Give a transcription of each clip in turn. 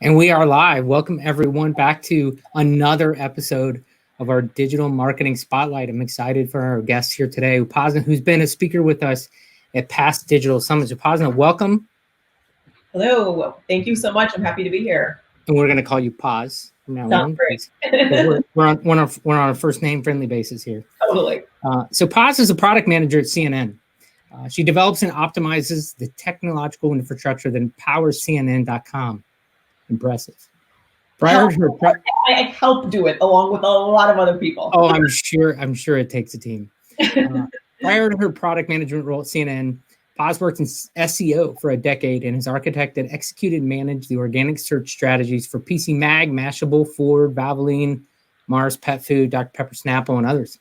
And we are live. Welcome everyone back to another episode of our digital marketing spotlight. I'm excited for our guest here today, Upasna, who's been a speaker with us at past digital summits. Upasna, welcome. Hello. Thank you so much. I'm happy to be here. And we're going to call you Paz from now on. Great. we're on a first name friendly basis here. Totally. So Paz is a product manager at CNN. She develops and optimizes the technological infrastructure that empowers CNN.com. Impressive. I help do it along with a lot of other people. Oh, I'm sure it takes a team. Prior to her product management role at CNN, Paz worked in SEO for a decade and has architected, executed, and managed the organic search strategies for PC Mag, Mashable, Ford, Valvoline, Mars Pet Food, Dr. Pepper Snapple, and others.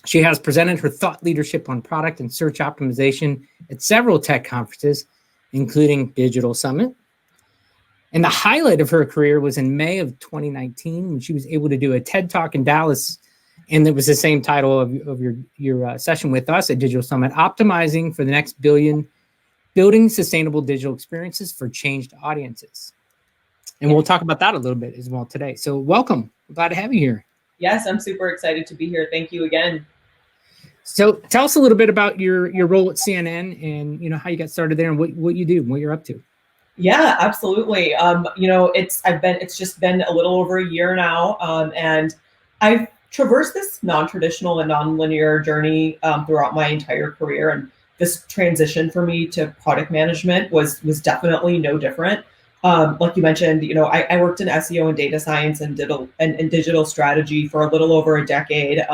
She has presented her thought leadership on product and search optimization at several tech conferences, including Digital Summit. And the highlight of her career was in May of 2019 when she was able to do a TED Talk in Dallas. And it was the same title of your session with us at Digital Summit, Optimizing for the Next Billion, Building Sustainable Digital Experiences for Changed Audiences. And we'll talk about that a little bit as well today. So welcome. I'm glad to have you here. Yes, I'm super excited to be here. Thank you again. So tell us a little bit about your role at CNN and how you got started there and what you do and what you're up to. Yeah, absolutely. It's just been a little over a year now, and I've traversed this non-traditional and non-linear journey throughout my entire career, and this transition for me to product management was definitely no different. Like you mentioned, I worked in SEO and data science and digital strategy for a little over a decade,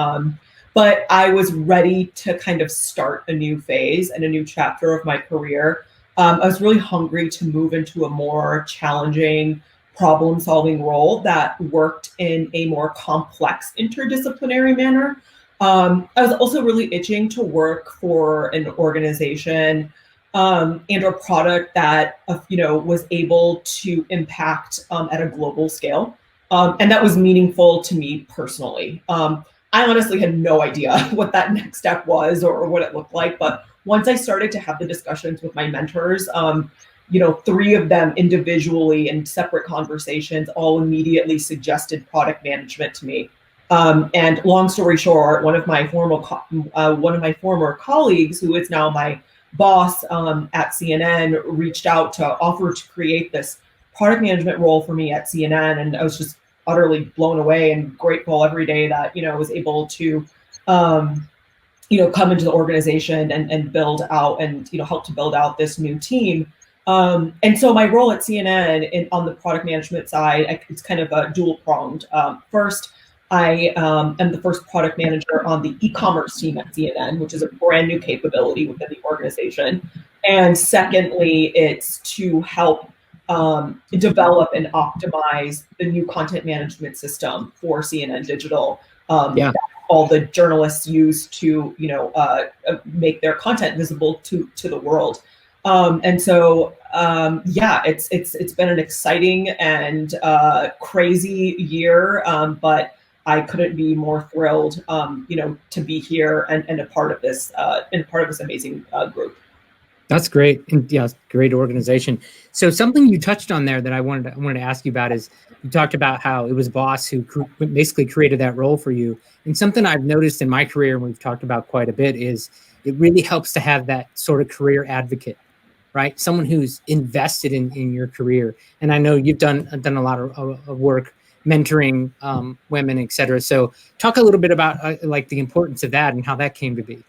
but I was ready to kind of start a new phase and a new chapter of my career. I was really hungry to move into a more challenging problem-solving role that worked in a more complex interdisciplinary manner. I was also really itching to work for an organization and a product that was able to impact at a global scale, and that was meaningful to me personally. I honestly had no idea what that next step was or what it looked like, but once I started to have the discussions with my mentors, three of them individually in separate conversations all immediately suggested product management to me. And long story short, one of my former colleagues, who is now my boss at CNN, reached out to offer to create this product management role for me at CNN, and I was just utterly blown away and grateful every day that I was able to come into the organization and build out and help to build out this new team. And so my role at CNN on the product management side, it's kind of a dual pronged. First, I am the first product manager on the e-commerce team at CNN, which is a brand new capability within the organization. And secondly, it's to help develop and optimize the new content management system for CNN Digital. That all the journalists use to make their content visible to the world. And so it's been an exciting and crazy year, but I couldn't be more thrilled to be here and a part of this amazing group. That's great. And yeah, great organization. So something you touched on there that I wanted to ask you about is you talked about how it was boss who basically created that role for you. And something I've noticed in my career, and we've talked about quite a bit, is it really helps to have that sort of career advocate, right? Someone who's invested in your career. And I know you've done a lot of work mentoring women, et cetera. So talk a little bit about like the importance of that and how that came to be.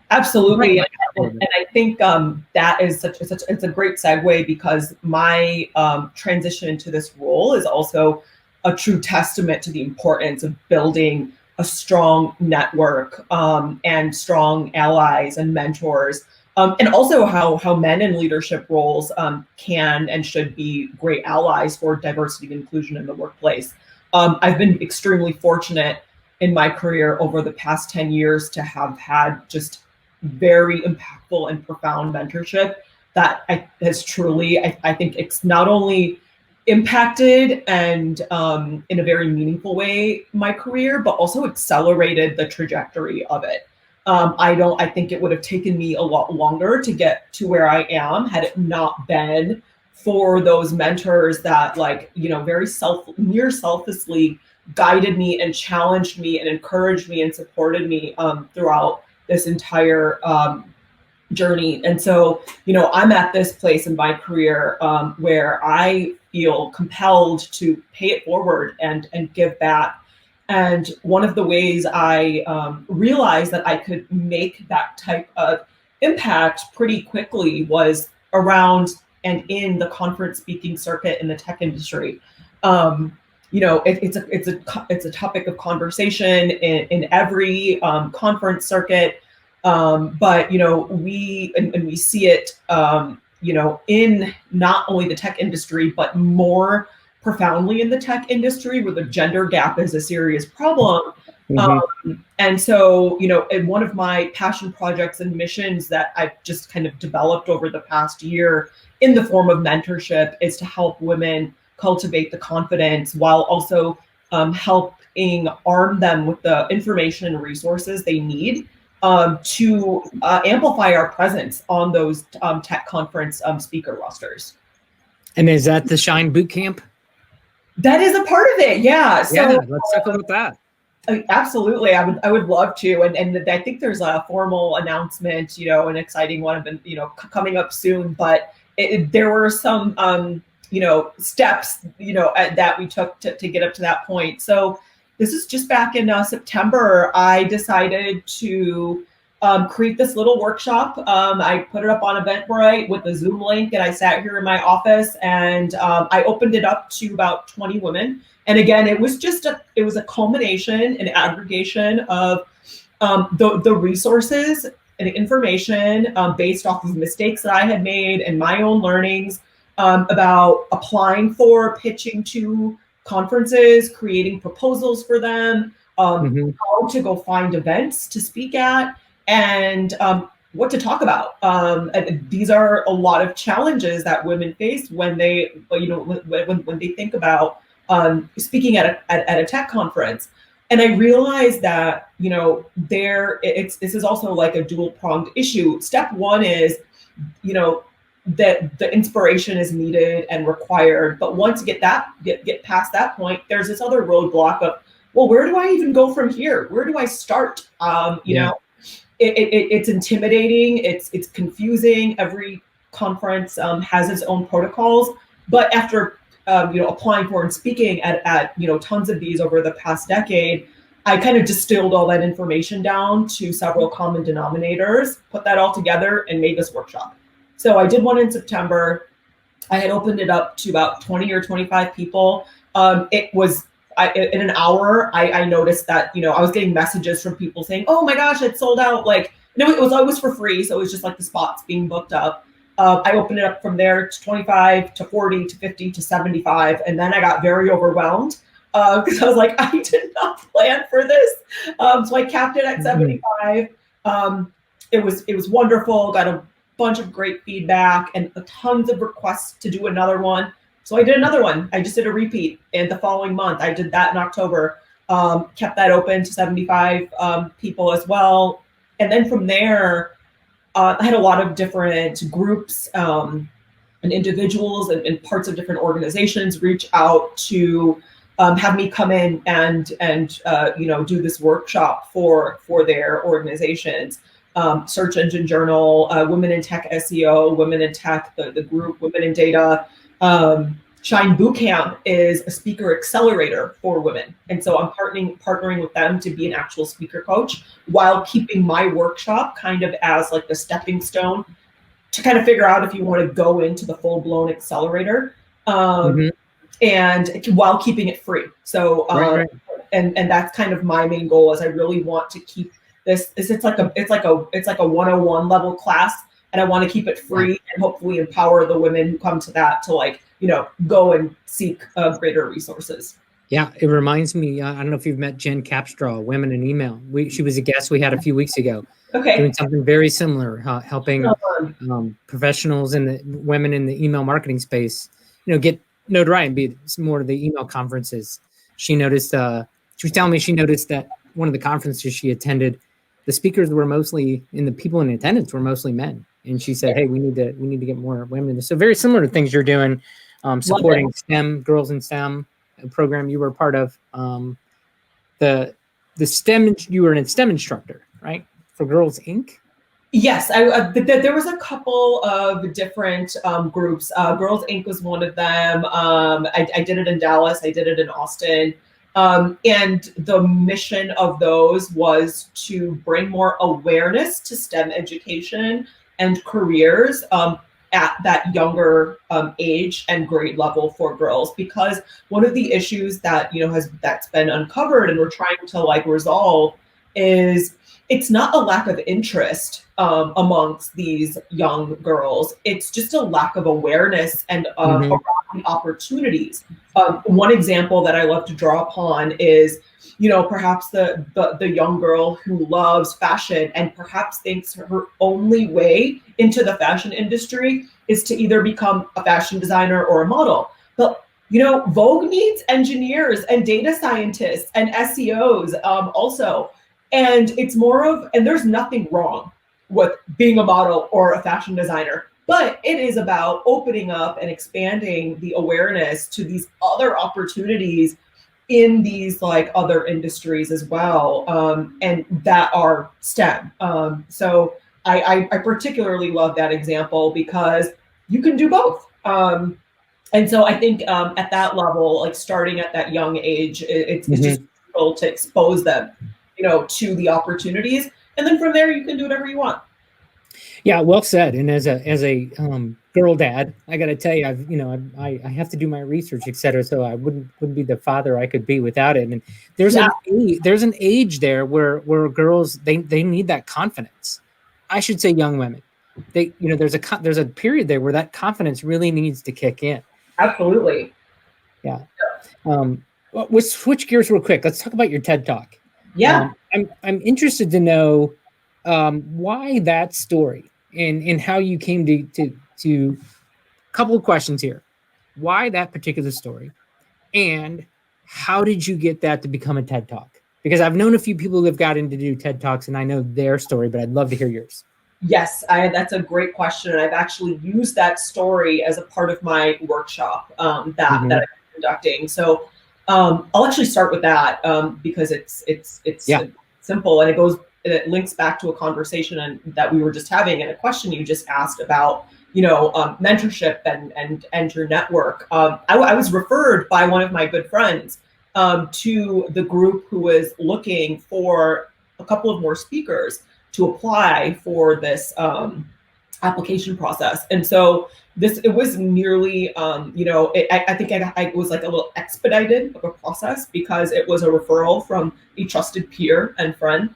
Absolutely. And I think that is it's a great segue, because my transition into this role is also a true testament to the importance of building a strong network and strong allies and mentors, and also how men in leadership roles can and should be great allies for diversity and inclusion in the workplace. I've been extremely fortunate in my career over the past 10 years to have had just very impactful and profound mentorship that has truly, I think it's not only impacted and in a very meaningful way my career, but also accelerated the trajectory of it. I think it would have taken me a lot longer to get to where I am had it not been for those mentors that, like, very near selflessly guided me and challenged me and encouraged me and supported me throughout this entire journey. And so, I'm at this place in my career where I feel compelled to pay it forward and give back. And one of the ways I realized that I could make that type of impact pretty quickly was around and in the conference speaking circuit in the tech industry. It's a topic of conversation in every conference circuit. But we see it in not only the tech industry, but more profoundly in the tech industry, where the gender gap is a serious problem. And so, in one of my passion projects and missions that I've just kind of developed over the past year in the form of mentorship is to help women cultivate the confidence while also helping arm them with the information and resources they need to amplify our presence on those tech conference speaker rosters. And is that the Shine Bootcamp? That is a part of it, yeah. So, yeah, let's talk about that. Absolutely, I would love to, and I think there's a formal announcement, an exciting one, coming up soon. But there were some, steps, that we took to get up to that point. So this is just back in September. I decided to create this little workshop. I put it up on Eventbrite with a Zoom link, and I sat here in my office, and I opened it up to about 20 women. And again, it was a culmination, an aggregation of the resources and information based off of mistakes that I had made and my own learnings about applying for, pitching to conferences, creating proposals for them, how to go find events to speak at, and what to talk about. These are a lot of challenges that women face when they, when they think about speaking at a tech conference. And I realized that, this is also like a dual pronged issue. Step one is, that the inspiration is needed and required. But once you get past that point, there's this other roadblock of, well, where do I even go from here? Where do I start? It's intimidating. It's confusing. Every conference has its own protocols. But after applying for and speaking at tons of these over the past decade, I kind of distilled all that information down to several common denominators, put that all together, and made this workshop. So I did one in September. I had opened it up to about 20 or 25 people. It was in an hour. I noticed that I was getting messages from people saying, "Oh my gosh, it's sold out!" Like, it was always for free, so it was just like the spots being booked up. I opened it up from there to 25 to 40 to 50 to 75, and then I got very overwhelmed because I was like, I did not plan for this. So I capped it at 75. It was wonderful. Got a bunch of great feedback and tons of requests to do another one. So I did another one. I just did a repeat in the following month. I did that in October. Kept that open to 75 people as well. And then from there, I had a lot of different groups and individuals and parts of different organizations reach out to have me come in and do this workshop for their organizations. Search Engine Journal, Women in Tech SEO, Women in Tech, the group Women in Data. Shine Bootcamp is a speaker accelerator for women. And so I'm partnering with them to be an actual speaker coach while keeping my workshop kind of as like the stepping stone to kind of figure out if you want to go into the full-blown accelerator and while keeping it free. So, right. And that's kind of my main goal is I really want to keep this. It's like a 101 level class, and I want to keep it free and hopefully empower the women who come to that to go and seek greater resources. Yeah, it reminds me, I don't know if you've met Jen Capstraw, Women in Email. She was a guest we had a few weeks ago. Okay. Doing something very similar, helping professionals and the women in the email marketing space, get notoriety and be more to the email conferences. She noticed, she was telling me she noticed that one of the conferences she attended, the speakers were mostly, and the people in attendance were mostly men. and she said, "Hey, we need to get more women." So very similar to things you're doing, supporting STEM, Girls in STEM, a program you were a part of. The STEM, you were a STEM instructor, right, for Girls Inc. Yes, there was a couple of different groups. Girls Inc. was one of them. I did it in Dallas. I did it in Austin. And the mission of those was to bring more awareness to STEM education and careers at that younger age and grade level for girls. Because one of the issues that that's been uncovered and we're trying to like resolve is it's not a lack of interest amongst these young girls. It's just a lack of awareness and around opportunities. One example that I love to draw upon is, perhaps the young girl who loves fashion and perhaps thinks her only way into the fashion industry is to either become a fashion designer or a model. But Vogue needs engineers and data scientists and SEOs also. And it's more of, and there's nothing wrong with being a model or a fashion designer, but it is about opening up and expanding the awareness to these other opportunities in these like other industries as well, and that are STEM. So I particularly love that example because you can do both. And so I think at that level, like starting at that young age, it's just crucial to expose them to the opportunities, and then from there you can do whatever you want. Yeah, well said. And as a girl dad, I got to tell you, I have to do my research, et cetera. So I wouldn't be the father I could be without it. And there's an age there where girls they need that confidence. I should say young women. There's a period there where that confidence really needs to kick in. Absolutely. Yeah. We'll switch gears real quick. Let's talk about your TED Talk. Yeah. I'm interested to know why that story and how you came to a couple of questions here. Why that particular story, and how did you get that to become a TED Talk? Because I've known a few people who have gotten to do TED Talks, and I know their story, but I'd love to hear yours. Yes, that's a great question. And I've actually used that story as a part of my workshop that I'm conducting. So I'll actually start with that because it's simple, and it links back to a conversation that we were just having and a question you just asked about, mentorship and your network. I was referred by one of my good friends to the group who was looking for a couple of more speakers to apply for this application process. And so it was nearly, I think it was like a little expedited of a process because it was a referral from a trusted peer and friend.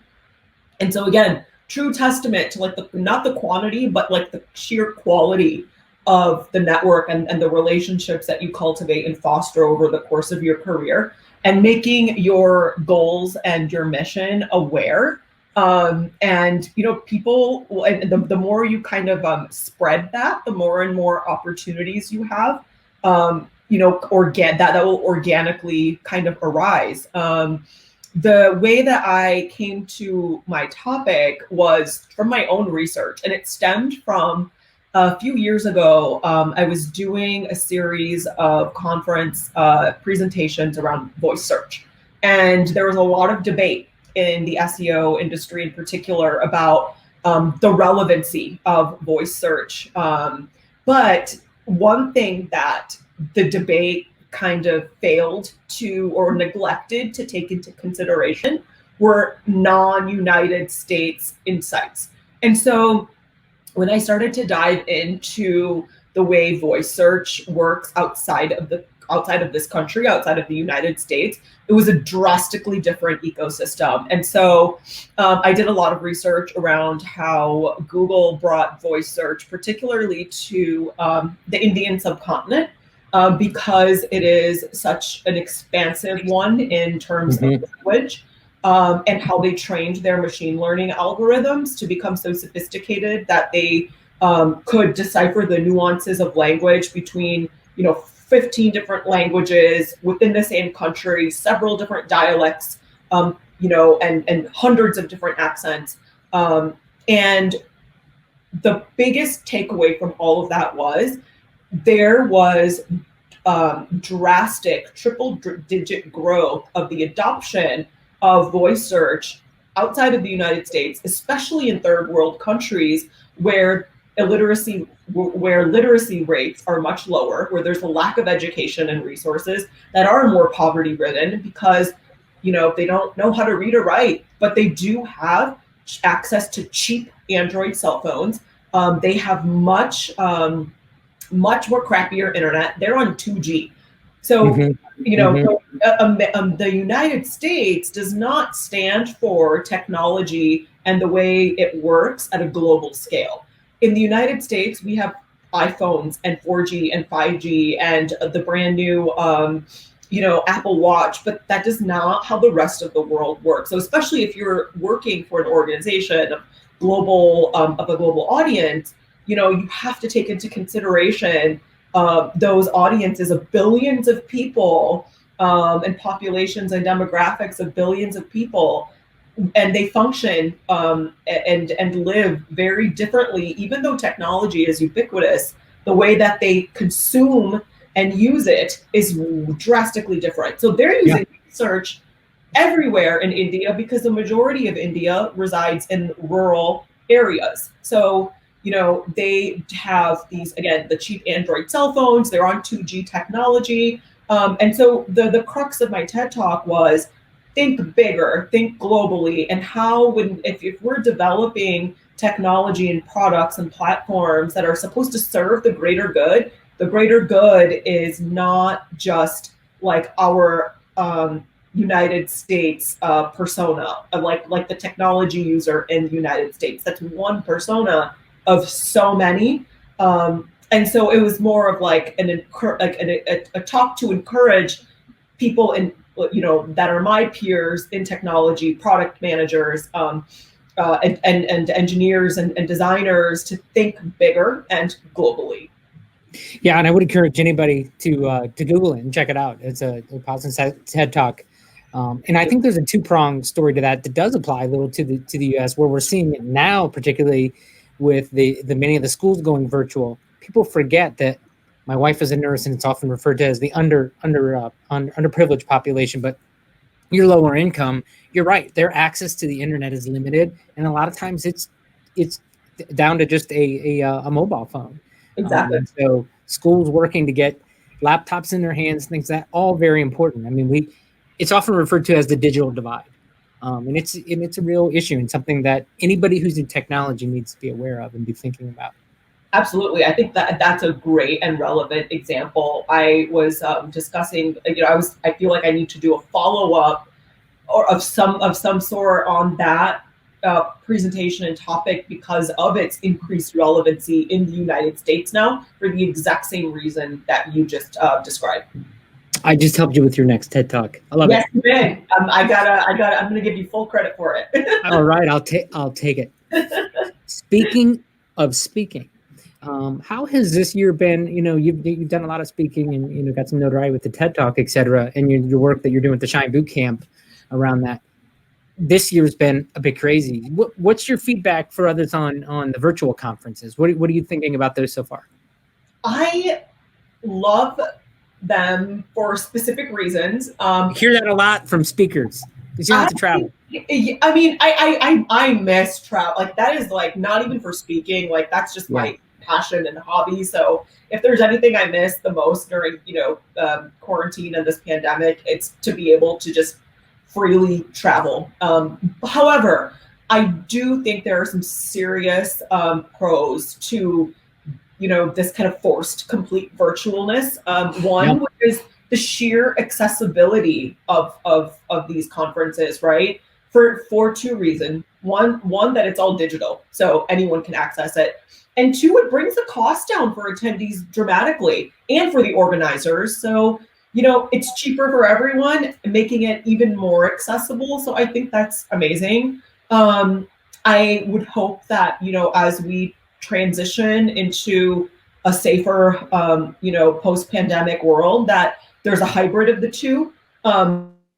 And so again, true testament to like not the quantity, but like the sheer quality of the network and the relationships that you cultivate and foster over the course of your career, and making your goals and your mission aware. And people, and the more you kind of spread that, the more and more opportunities you have, that will organically kind of arise. The way that I came to my topic was from my own research, and it stemmed from a few years ago. I was doing a series of conference presentations around voice search, and there was a lot of debate in the SEO industry in particular about the relevancy of voice search. But one thing that the debate kind of failed to or neglected to take into consideration were non-United States insights. And so when I started to dive into the way voice search works outside of this country, outside of the United States, it was a drastically different ecosystem. And so I did a lot of research around how Google brought voice search, particularly to the Indian subcontinent, because it is such an expansive one in terms of language, and how they trained their machine learning algorithms to become so sophisticated that they could decipher the nuances of language between 15 different languages within the same country, several different dialects, and hundreds of different accents. And the biggest takeaway from all of that was there was drastic triple-digit growth of the adoption of voice search outside of the United States, especially in third world countries where literacy rates are much lower, where there's a lack of education and resources, that are more poverty ridden because they don't know how to read or write, but they do have access to cheap Android cell phones. They have much more crappier internet. They're on 2G. So, the United States does not stand for technology and the way it works at a global scale. In the United States, we have iPhones and 4G and 5G and the brand new Apple Watch, but that is not how the rest of the world works. So especially if you're working for an organization of a global audience, you have to take into consideration those audiences of billions of people and populations and demographics of billions of people. And they function and live very differently, even though technology is ubiquitous. The way that they consume and use it is drastically different. So they're using search everywhere in India because the majority of India resides in rural areas. So they have these, again, the cheap Android cell phones. They're on 2G technology. And so the crux of my TED Talk was think bigger, think globally, and if we're developing technology and products and platforms that are supposed to serve the greater good is not just like our United States persona, like the technology user in the United States. That's one persona of so many. And so it was more of like a talk to encourage people that are my peers in technology, product managers, and engineers and designers to think bigger and globally. Yeah, and I would encourage anybody to Google it and check it out. It's a Upasna TED Talk, and I think there's a two-pronged story to that does apply a little to the U.S. where we're seeing it now, particularly with the many of the schools going virtual. People forget that my wife is a nurse, and it's often referred to as the underprivileged population. But you're lower income, you're right. Their access to the internet is limited, and a lot of times it's down to just a mobile phone. Exactly. So schools working to get laptops in their hands, things that all very important. I mean, it's often referred to as the digital divide, and it's a real issue and something that anybody who's in technology needs to be aware of and be thinking about. Absolutely. I think that's a great and relevant example. I was discussing, I feel like I need to do a follow-up or of some sort on that presentation and topic because of its increased relevancy in the United States now for the exact same reason that you just described. I just helped you with your next TED Talk. I love it. Yes, you did. I'm gonna give you full credit for it. All right, I'll take it. Speaking of speaking, how has this year been? You've done a lot of speaking and got some notoriety with the TED Talk, et cetera, and your work that you're doing with the Shine Bootcamp around that. This year's been a bit crazy. What's your feedback for others on the virtual conferences? What are you thinking about those so far? I love them for specific reasons. I hear that a lot from speakers. You don't have to travel. I mean, I miss travel. Like that is like not even for speaking. Like that's just my passion and hobby. So if there's anything I miss the most during quarantine and this pandemic, it's to be able to just freely travel. However, I do think there are some serious pros to this kind of forced complete virtualness. One is the sheer accessibility of these conferences, right? For two reasons. One that it's all digital, so anyone can access it. And two, it brings the cost down for attendees dramatically and for the organizers. So, it's cheaper for everyone, making it even more accessible. So I think that's amazing. I would hope that, as we transition into a safer, post-pandemic world, that there's a hybrid of the two.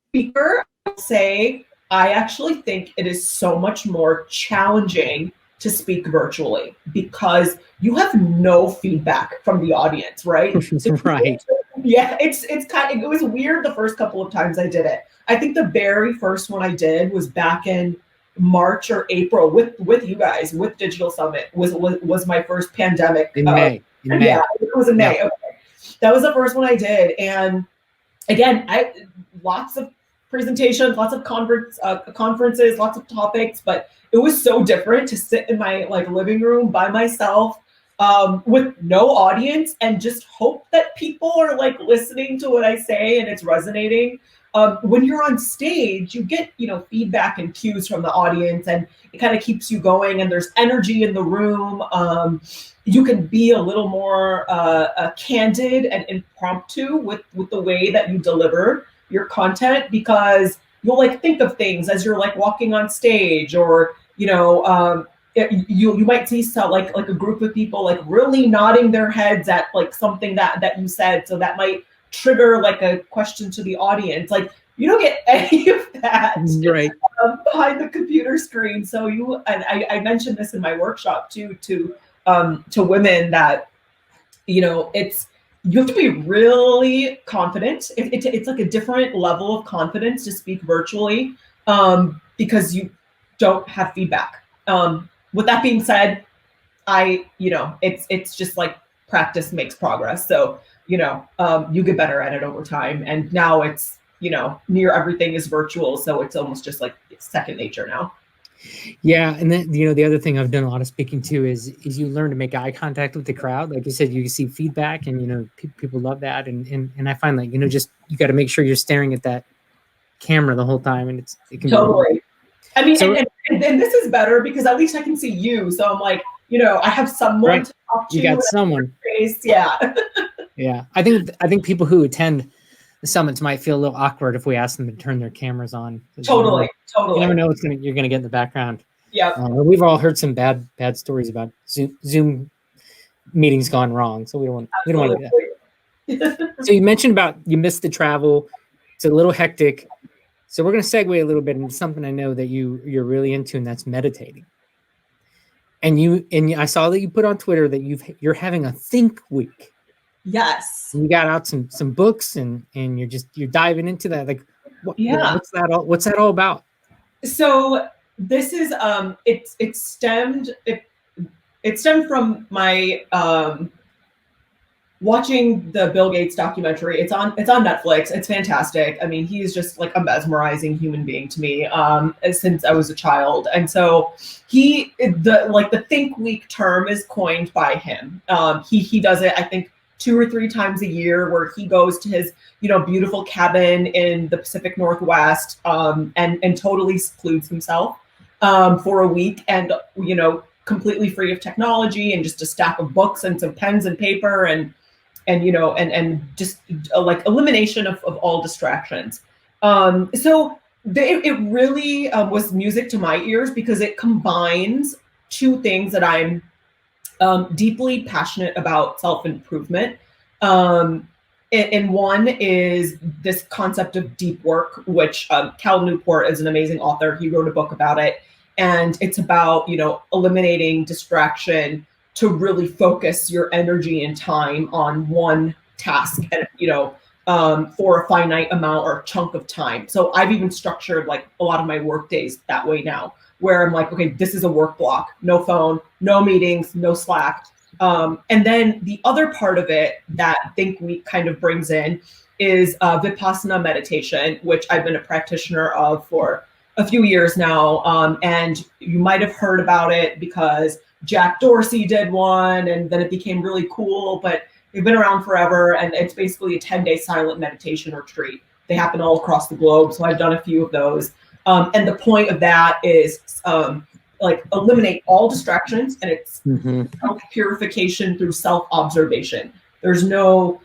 Speaker, I'll say, I actually think it is so much more challenging to speak virtually because you have no feedback from the audience, right? Right. Yeah, it was weird the first couple of times I did it. I think the very first one I did was back in March or April with you guys with Digital Summit was my first pandemic. In May. Yeah, it was in May. Yeah. Okay. That was the first one I did, and again, lots of presentations, lots of conferences, lots of topics, but it was so different to sit in my living room by myself with no audience and just hope that people are listening to what I say and it's resonating. When you're on stage, you get feedback and cues from the audience, and it kind of keeps you going. And there's energy in the room. You can be a little more candid and impromptu with the way that you deliver your content, because you'll think of things as you're walking on stage, or you might see like a group of people really nodding their heads at something that you said, so that might trigger a question to the audience. You don't get any of that right behind the computer screen. So I mentioned this in my workshop too to women that it's, you have to be really confident. It's like a different level of confidence to speak virtually because you don't have feedback. With that being said, it's just practice makes progress. So, you get better at it over time. And now it's, near everything is virtual. So it's almost just second nature now. Yeah, and then the other thing I've done a lot of speaking to is you learn to make eye contact with the crowd. Like you said, you see feedback, and people love that. And I find just you got to make sure you're staring at that camera the whole time, and it can totally. I mean, so, and this is better because at least I can see you. So I'm I have someone right. to talk to. You got someone. Yeah. Yeah, I think people who attend the summits might feel a little awkward if we ask them to turn their cameras on. Totally. You never know what you're going to get in the background. Yeah. We've all heard some bad stories about Zoom meetings gone wrong, so we don't want to do that. So you mentioned about you missed the travel. It's a little hectic. So we're going to segue a little bit into something I know that you're really into, and that's meditating. And I saw that you put on Twitter that you're having a think week. Yes. You got out some books and you're diving into that. What's that all about? So this is it stemmed from my watching the Bill Gates documentary. It's on Netflix. It's fantastic. I mean, he's just a mesmerizing human being to me since I was a child. And so the Think Week term is coined by him. He does it, I think, 2 or 3 times a year, where he goes to his beautiful cabin in the Pacific Northwest and totally secludes himself for a week, and completely free of technology, and just a stack of books and some pens and paper and just elimination of all distractions. So it really was music to my ears, because it combines 2 things that I'm deeply passionate about: self-improvement. And one is this concept of deep work, which Cal Newport is an amazing author. He wrote a book about it. And it's about, eliminating distraction to really focus your energy and time on one task, and, for a finite amount or chunk of time. So I've even structured a lot of my work days that way now, where I'm okay, this is a work block, no phone, no meetings, no Slack. And then the other part of it that Think Week kind of brings in is Vipassana meditation, which I've been a practitioner of for a few years now. And you might have heard about it because Jack Dorsey did one, and then it became really cool, but they've been around forever. And it's basically a 10-day silent meditation retreat. They happen all across the globe. So I've done a few of those. And the point of that is eliminate all distractions, and it's self-purification through self-observation. There's no,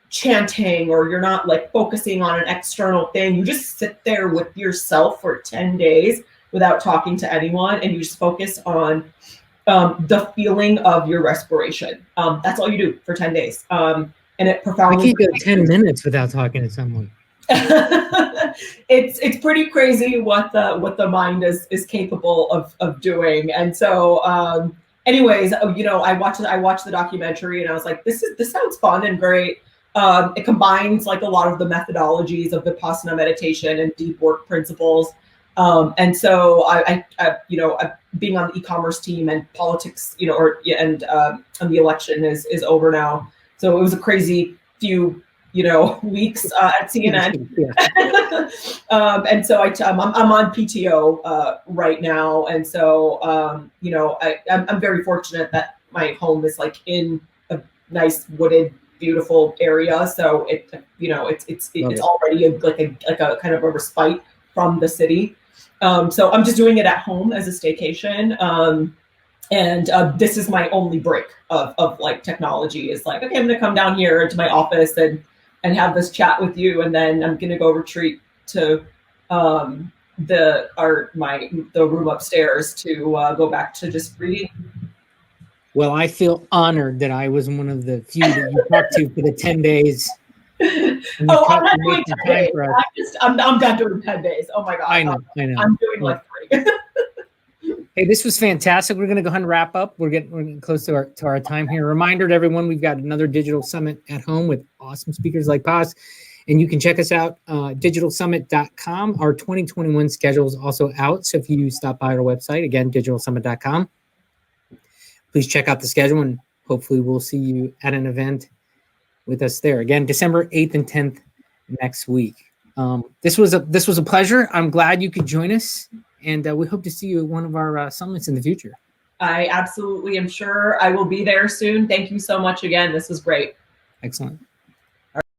chanting, or you're not focusing on an external thing. You just sit there with yourself for 10 days without talking to anyone, and you just focus on the feeling of your respiration. That's all you do for 10 days. And it profoundly— I can't go 10 minutes without talking to someone. It's pretty crazy what the mind is capable of doing. And so anyways, I watched the documentary and I was like, this sounds fun and great. It combines like a lot of the methodologies of Vipassana meditation and deep work principles. And so I being on the e-commerce team and politics, and the election is over now. So it was a crazy few weeks at CNN. And so I'm on PTO right now. And so, I'm very fortunate that my home is like in a nice wooded, beautiful area. So it's already like a kind of a respite from the city. So I'm just doing it at home as a staycation. And this is my only break of like technology is like, okay, I'm going to come down here into my office and have this chat with you. And then I'm going to go retreat to the room upstairs to go back to just reading. Well, I feel honored that I was one of the few that you talked to for the 10 days. I'm not doing 10 days. I'm done doing 10 days. Oh my God. I know. I'm doing like 3. Hey, this was fantastic. We're going to go ahead and wrap up. We're getting close to our time here. Reminder to everyone, we've got another digital summit at home with awesome speakers like Paz. And you can check us out, digitalsummit.com. Our 2021 schedule is also out. So if you stop by our website, again, digitalsummit.com, please check out the schedule and hopefully we'll see you at an event with us there. Again, December 8th and 10th next week. This was a pleasure. I'm glad you could join us. And we hope to see you at one of our summits in the future. I absolutely am sure I will be there soon. Thank you so much again. This was great. Excellent.